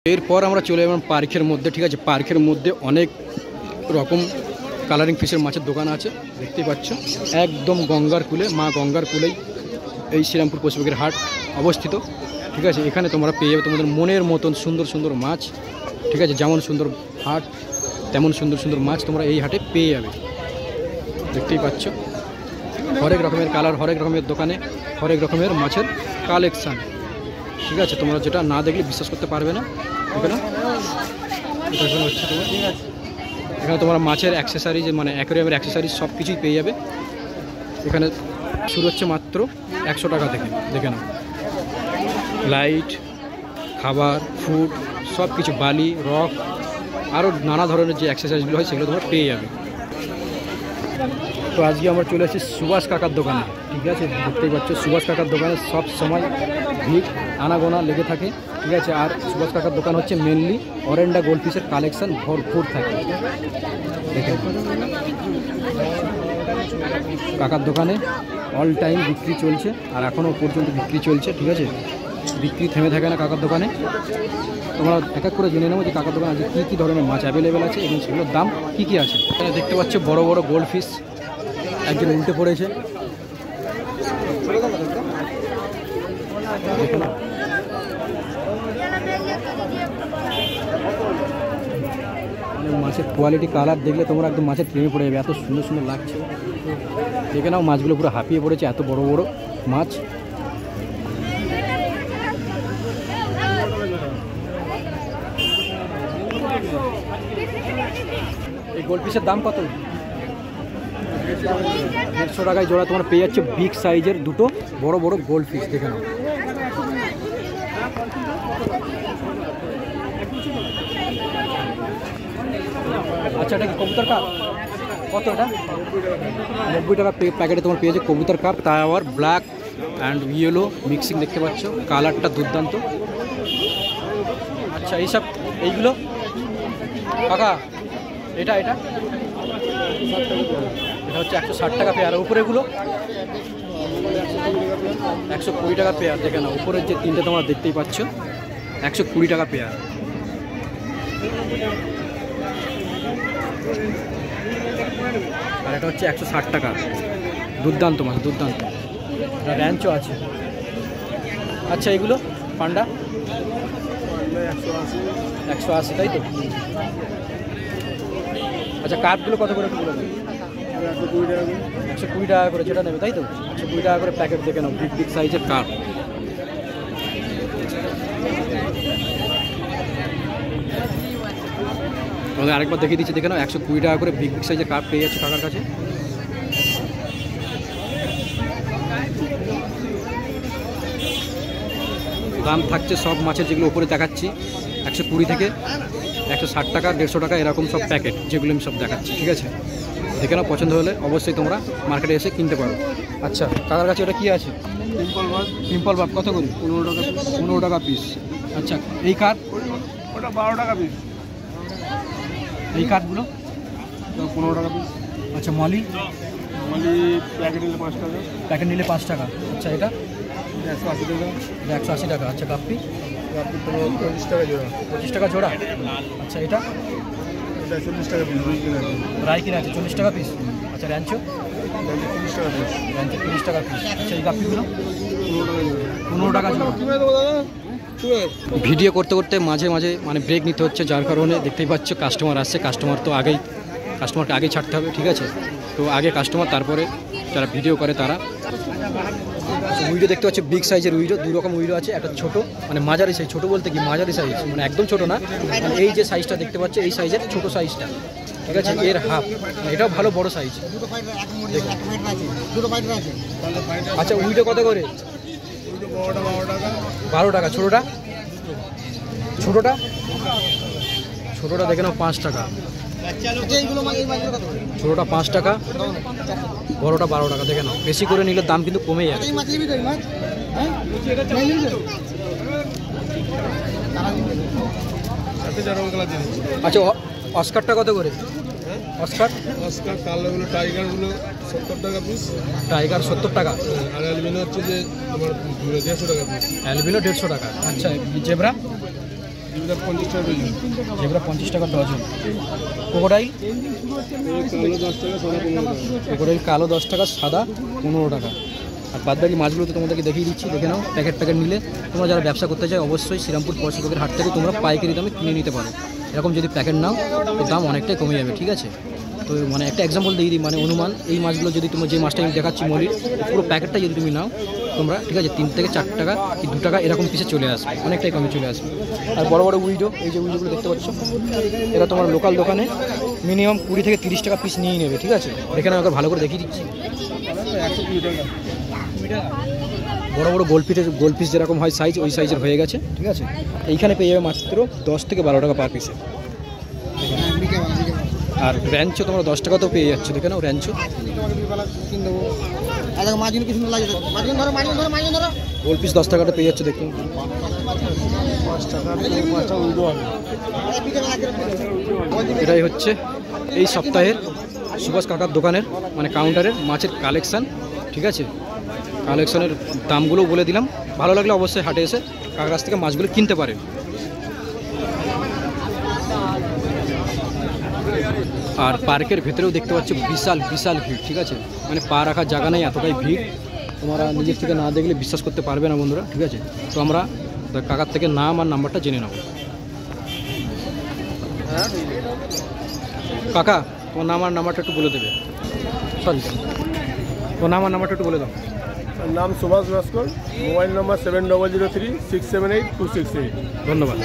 এরপর আমরা চলে এলাম পার্কের মধ্যে। ঠিক আছে, পার্কের মধ্যে অনেক রকম কালারিং ফিশের মাছের দোকান আছে, দেখতেই পাচ্ছ। একদম গঙ্গার কূলে, মা গঙ্গার কূলেই এই শ্রীরামপুর পশুপাখির হাট অবস্থিত। ঠিক আছে, এখানে তোমরা পেয়ে যাবে তোমাদের মনের মতন সুন্দর সুন্দর মাছ। ঠিক আছে, যেমন সুন্দর হাট তেমন সুন্দর সুন্দর মাছ তোমরা এই হাটে পেয়ে যাবে, দেখতেই পাচ্ছ। হরেক রকমের কালার, হরেক রকমের দোকানে হরেক রকমের মাছের কালেকশান। ঠিক আছে, তোমরা যেটা না দেখলে বিশ্বাস করতে পারবে না। এখানে হচ্ছে তোমার এখানে তোমরা মাছের অ্যাক্সেসারিজ, মানে অ্যাকোয়ারিয়ামের অ্যাক্সেসারিজ সব কিছুই পেয়ে যাবে। এখানে শুরু হচ্ছে মাত্র 100 টাকা থেকে, দেখে নাও। লাইট, খাবার, ফুড সব কিছু, বালি, রক, আরও নানা ধরনের যে অ্যাক্সেসারিজগুলো হয় সেগুলো তোমরা পেয়ে যাবে। তো আজকে আমরা চলে এসেছি সুভাষ কাকার দোকানে। ঠিক আছে, দেখতেই পাচ্ছ সুভাষ কাকার দোকানে সব সময় ভিড় আনাগোনা লেগে থাকে। ঠিক আছে, আর সুভাষ কাকার দোকান হচ্ছে মেনলি অরেন্ডা গোল্ডফিশের কালেকশান ভরপুর থাকে। দেখেন কাকার দোকানে অল টাইম বিক্রি চলছে, আর এখনও পর্যন্ত বিক্রি চলছে। ঠিক আছে, বিক্রি থেমে থাকে না কাকার দোকানে। তোমরা এক এক করে জেনে নেবো যে কাকার দোকানে আজকে কী কী ধরনের মাছ অ্যাভেলেবেল আছে এবং সেগুলোর দাম কী কী আছে। এখানে দেখতে পাচ্ছ বড় বড় গোল্ডফিশ, একজন উল্টে পড়েছে। মাছের কোয়ালিটি, কালার দেখলে তোমরা একদম মাছের প্রেমে পড়ে যাবে, এত সুন্দর সুন্দর লাগছে। দেখে নাও মাছগুলো পুরো হাঁপিয়ে পড়েছে, এত বড় বড় মাছ। এই গোল্ডফিশের দাম কত? 150 টাকায় জোড়া তোমরা পেয়ে যাচ্ছে বিগ সাইজের দুটো বড় বড় গোল্ডফিশ, দেখে নাও। আচ্ছা, এটা কি কবুতর কাপ? কত এটা? 90 টাকা প্যাকেটে তোমার পেয়েছে কবুতর কাপ, তা আবার ব্ল্যাক অ্যান্ড ইয়েলো মিক্সিং, দেখতে পাচ্ছ কালারটা দুর্দান্ত। আচ্ছা, এইগুলো কাকা, এটা এটা এটা হচ্ছে 160 টাকা পেয়ার। উপরেগুলো 120 টাকা পেয়ার, দেখে না। উপরের যে তিনটে তোমরা দেখতেই পাচ্ছ 120 টাকা পেয়ার। আর এটা হচ্ছে 160 টাকা। দুর্দান্ত মাছ, দুর্দান্ত। র্যাঞ্চও আছে। আচ্ছা, এগুলো পান্ডা 180, তাই তো? আচ্ছা, কাপগুলো কত করে? 120 টাকা করে, যেটা নেবে তাই তো? 120 টাকা করে প্যাকেট, দেখে নাও বিগ বিগ সাইজের কাপ। তোমাদের আরেকবার দেখিয়ে দিচ্ছি, দেখে নাও 120 টাকা করে বিগ বিগ সাইজের কাপ পেয়ে যাচ্ছে কাকার কাছে। দাম থাকছে সব মাছের, যেগুলো উপরে দেখাচ্ছি 120 থেকে 160 টাকা, 150 টাকা, এরকম সব প্যাকেট যেগুলো আমি সব দেখাচ্ছি। ঠিক আছে, দেখে নাও, পছন্দ হলে অবশ্যই তোমরা মার্কেটে এসে কিনতে পারো। আচ্ছা, কাকার কাছে ওটা কী আছে? সিম্পল ভাব কত করে? 15 টাকা পিস। আচ্ছা, এই কাঠ? ওটা 12 টাকা পিস। এই কাঠগুলো 15 টাকা পিস। আচ্ছা, মলি প্যাকেট নিলে 5 টাকা। প্যাকেট নিলে 5 টাকা। আচ্ছা, এটা 180 টাকা। 180 টাকা। আচ্ছা, কাপ্পি 25 টাকা জোড়া। 25 টাকা জোড়া। আচ্ছা, এটা 40 টাকা পিস। রাই কিনা আছে 40 টাকা পিস। আচ্ছা, র্যাঞ্চো 30 টাকা পিস। র্যাঞ্চো 30 টাকা পিস। আচ্ছা, এই কাপ্পিগুলো 15 টাকা জোড়া। ভিডিও করতে করতে মাঝে মাঝে মানে ব্রেক নিতে হচ্ছে, যার কারণে দেখতেই পাচ্ছ কাস্টমার আসছে। কাস্টমারকে আগেই ছাড়তে হবে। ঠিক আছে, তো আগে কাস্টমার, তারপরে যারা ভিডিও করে তারা। উইডো দেখতে পাচ্ছি বিগ সাইজের উইডো, 2 রকম উইডো আছে। একটা ছোট, মানে মাঝারি সাইজ, ছোটো বলতে কি মাঝারি সাইজ, মানে একদম ছোটো না। মানে এই যে সাইজটা দেখতে পাচ্ছ, এই সাইজের ছোটো সাইজটা। ঠিক আছে, এর হাফ, এটাও ভালো বড় সাইজ। আচ্ছা, উইডো কত করে? 12 টাকা। ছোটোটা দেখে নাও 5 টাকা। ছোটোটা 5 টাকা, বড়োটা 12 টাকা। দেখে নাও, বেশি করে নিলে দাম কিন্তু কমে যাবে। আচ্ছা, অস্কারটা কত করে? অস্কার কালোগুলো, টাইগারগুলো 70 টাকা পিস। টাইগার 70 টাকা। আর অ্যালবিনো হচ্ছে যে তোমার 150 টাকা পিস। অ্যালবিনো 150 টাকা। আচ্ছা, জেব্রা যেগুলো 50 টাকা ডজন। ক্রোকোডাইল কালো 10 টাকা, সাদা 15 টাকা। আর বাদবাকি মাছগুলো তো তোমাদেরকে দেখিয়ে দিচ্ছি, দেখে নাও। প্যাকেট নিলে তোমরা যারা ব্যবসা করতে চাই অবশ্যই শ্রীরামপুর পশুপাখির হাট থেকে তোমরা পাইকারি দামে কিনে নিতে পারো। এরকম যদি প্যাকেট নাও তো দাম অনেকটাই কমে যাবে, ঠিক আছে। তো মানে একটা এক্সাম্পল দিয়ে দিই, মানে অনুমান, এই মাছগুলো যদি তোমার যে মাছটা আমি দেখাচ্ছি মলির, পুরো প্যাকেটটা যদি তুমি নাও তোমরা, ঠিক আছে, 3 থেকে 4 টাকা কি 2 টাকা এরকম পিসে চলে আসবে, অনেকটাই কমে চলে আসবে। আর বড় বড় উইডো, এই যে উইডোগুলো দেখতে পাচ্ছ, এরা তোমার লোকাল দোকানে মিনিমাম 20 থেকে 30 টাকা পিস নিয়ে নেবে, ঠিক আছে। এখানে আমাকে ভালো করে দেখিয়ে দিচ্ছি। বড় বড় গোল পিস যেরকম হয় সাইজ, ওই সাইজের হয়ে গেছে, ঠিক আছে। এইখানে পেয়ে যাবে মাত্র 10 থেকে 12 টাকা পার পিসে। আর র্যাঞ্চো তোমরা 10 টাকা তো পেয়ে যাচ্ছ, দেখে নাও র্যাঞ্চো। গোল পিস 10 টাকাটা পেয়ে যাচ্ছে, দেখুন। এটাই হচ্ছে এই সপ্তাহের সুভাষ কাকার দোকানের মানে কাউন্টারের মাছের কালেকশান, ঠিক আছে। কালেকশনের দামগুলো বলে দিলাম, ভালো লাগলে অবশ্যই হাটে এসে কাকার কাছ থেকে মাছগুলো কিনতে পারেন। আর পার্কের ভেতরেও দেখতে পাচ্ছ বিশাল বিশাল ভিড়, ঠিক আছে। মানে পা রাখার জায়গা নেই, এতটাই ভিড়। তোমরা নিজের থেকে না দেখলে বিশ্বাস করতে পারবে না বন্ধুরা, ঠিক আছে। তো আমরা কাকার থেকে নাম আর নাম্বারটা জেনে নেব। কাকা, তোমার নাম আর নাম্বারটা একটু বলে দেবে। সরি, তোমার নাম আর নাম্বারটা একটু বলে দাও। নাম সুভাষ ভাস্কর, মোবাইল নম্বর 7003 678 268। ধন্যবাদ।